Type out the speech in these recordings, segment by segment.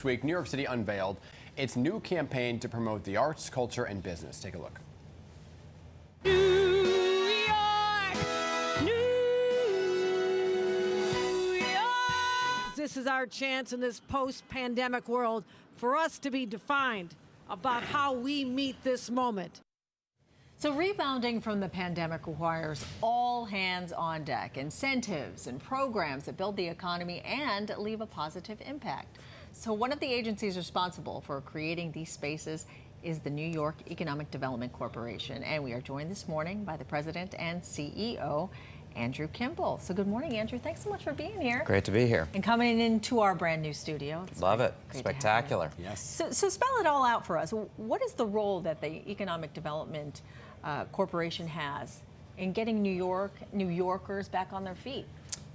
This week, New York City unveiled its new campaign to promote the arts, culture, and business. Take a look. New York, New York. This is our chance in this post-pandemic world for us to be defined about how we meet this moment. So rebounding from the pandemic requires all hands on deck, incentives and programs that build the economy and leave a positive impact. So one of the agencies responsible for creating these spaces is the New York Economic Development Corporation. And we are joined this morning by the president and CEO, Andrew Campbell. So good morning, Andrew. Thanks so much for being here. Great to be here. And coming into our brand new studio. Love it. Spectacular. Yes. So spell it all out for us. What is the role that the Economic Development Corporation has in getting New Yorkers back on their feet?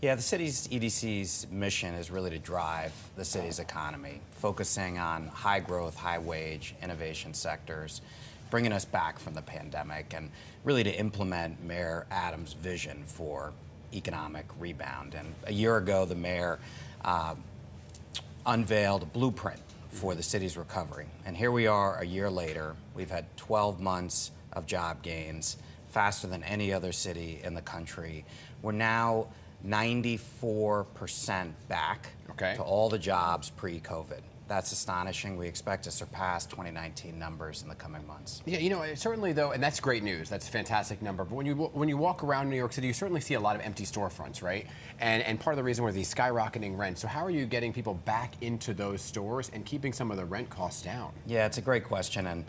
Yeah, the city's EDC's mission is really to drive the city's economy, focusing on high growth, high wage, innovation sectors, bringing us back from the pandemic, and really to implement Mayor Adams' vision for economic rebound. And a year ago, the mayor unveiled a blueprint for the city's recovery. And here we are a year later. We've had 12 months of job gains, faster than any other city in the country. We're now 94% back to all the jobs pre-COVID. That's astonishing. We expect to surpass 2019 numbers in the coming months. Yeah, you know, certainly though, and that's great news. That's a fantastic number. But when you walk around New York City, you certainly see a lot of empty storefronts, right? And part of the reason were these skyrocketing rents. So how are you getting people back into those stores and keeping some of the rent costs down? Yeah, it's a great question. And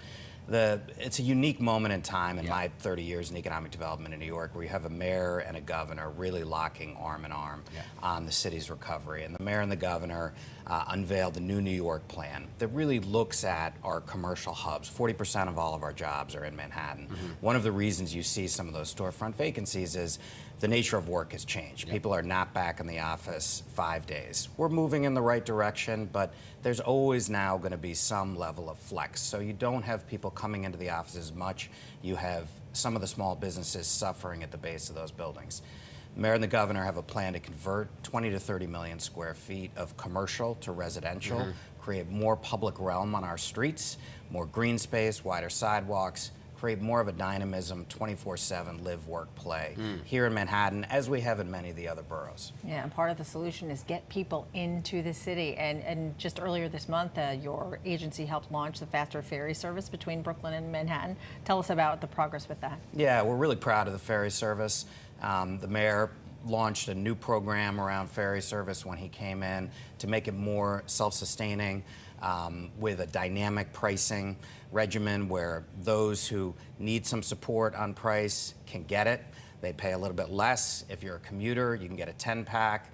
it's a unique moment in time in my 30 years in economic development in New York, where you have a mayor and a governor really locking arm in arm on the city's recovery. And the mayor and the governor unveiled the new New York plan that really looks at our commercial hubs. 40% of all of our jobs are in Manhattan. One of the reasons you see some of those storefront vacancies is the nature of work has changed. People are not back in the office 5 days. We're moving in the right direction, but there's always now going to be some level of flex. So you don't have people coming into the office as much. You have some of the small businesses suffering at the base of those buildings. The mayor and the governor have a plan to convert 20 to 30 million square feet of commercial to residential, create more public realm on our streets, more green space, wider sidewalks, create more of a dynamism, 24/7 live, work, play here in Manhattan, as we have in many of the other boroughs. Yeah, and part of the solution is get people into the city. And just earlier this month, your agency helped launch the faster ferry service between Brooklyn and Manhattan. Tell us about the progress with that. Yeah, we're really proud of the ferry service. The mayor launched a new program around ferry service when he came in to make it more self-sustaining, with a dynamic pricing regimen where those who need some support on price can get it. They pay a little bit less. If you're a commuter, you can get a 10-pack.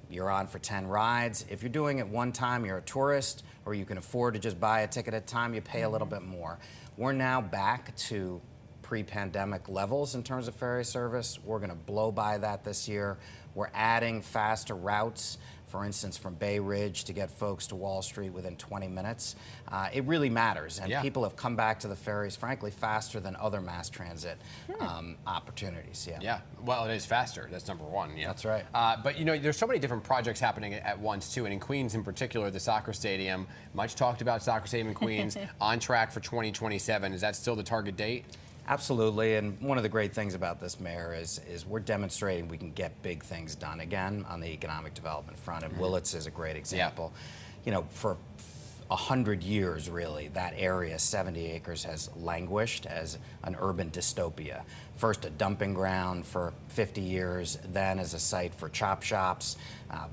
You're on for 10 rides. If you're doing it one time, you're a tourist, or you can afford to just buy a ticket at a time, you pay a little bit more. We're now back to pre-pandemic levels in terms of ferry service. We're going to blow by that this year. We're adding faster routes, for instance, from Bay Ridge to get folks to Wall Street within 20 minutes. It really matters, and people have come back to the ferries, frankly, faster than other mass transit opportunities. Yeah, well, it is faster. That's number one. Yeah, that's right. But you know, there's so many different projects happening at once too, and in Queens in particular, the soccer stadium. Much talked about soccer stadium in Queens, on track for 2027. Is that still the target date? Absolutely, and one of the great things about this mayor is we're demonstrating we can get big things done again on the economic development front, and Willits is a great example. You know, for 100 years, really, that area, 70 acres, has languished as an urban dystopia. First a dumping ground for 50 years, then as a site for chop shops,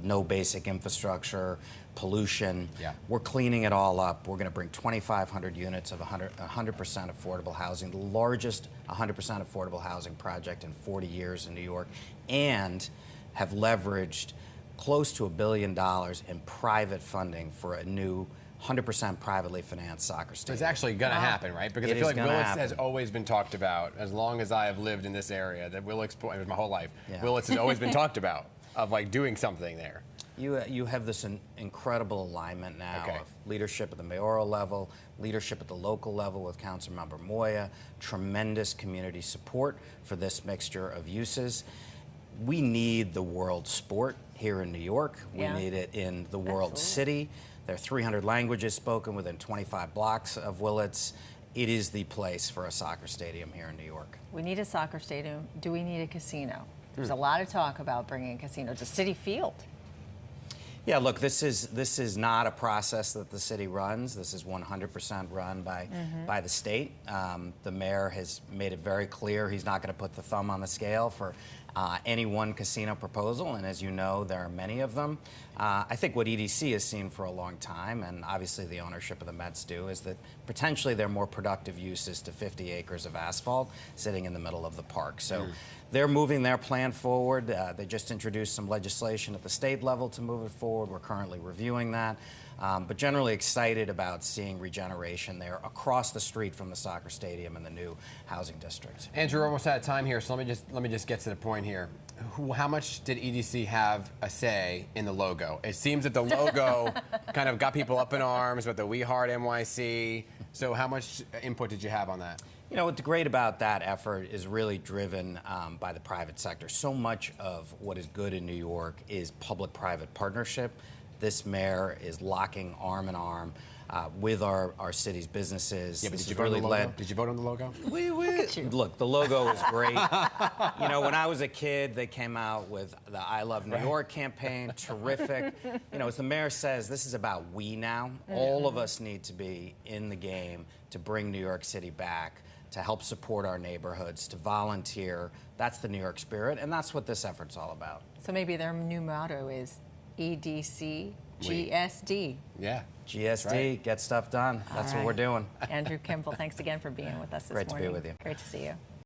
no basic infrastructure, pollution. We're cleaning it all up. We're going to bring 2,500 units of 100% affordable housing, the largest 100% affordable housing project in 40 years in New York, and have leveraged close to $1 billion in private funding for a new 100% privately financed soccer stadium. It's actually going to happen, right? Because I feel like Willits has always been talked about as long as I have lived in this area. That Willits, my whole life, Willits has always been talked about of like doing something there. You have this incredible alignment now of leadership at the mayoral level, leadership at the local level with Councilmember Moya, tremendous community support for this mixture of uses. We need the world sport here in New York. We need it in the world city. There are 300 languages spoken within 25 blocks of Willits. It is the place for a soccer stadium here in New York. We need a soccer stadium. Do we need a casino? There's a lot of talk about bringing a casino to Citi Field. Yeah, look, this is not a process that the city runs. This is 100% run by the state. The mayor has made it very clear he's not going to put the thumb on the scale for any one casino proposal, and as you know, there are many of them. I think what EDC has seen for a long time, and obviously the ownership of the Mets do, is that potentially there are more productive uses to 50 acres of asphalt sitting in the middle of the park. So they're moving their plan forward. They just introduced some legislation at the state level to move it forward. We're currently reviewing that. But generally excited about seeing regeneration there across the street from the soccer stadium and the new housing district. Andrew, we're almost out of time here, so let me just get to the point here. How much did EDC have a say in the logo? It seems that the logo kind of got people up in arms with the We Heart NYC. So how much input did you have on that? You know, what's great about that effort is really driven by the private sector. So much of what is good in New York is public-private partnership. This mayor is locking arm in arm with our city's businesses. Yeah, but did you vote on the logo? Did you vote on the logo? Look, the logo is great. You know, when I was a kid, they came out with the I Love New York campaign. Terrific. You know, as the mayor says, this is about we now. All of us need to be in the game to bring New York City back, to help support our neighborhoods, to volunteer. That's the New York spirit, and that's what this effort's all about. So maybe their new motto is EDC GSD. Yeah. GSD, right. Get stuff done. That's what we're doing. Andrew Campbell, thanks again for being with us this Great morning. to be with you. Great to see you.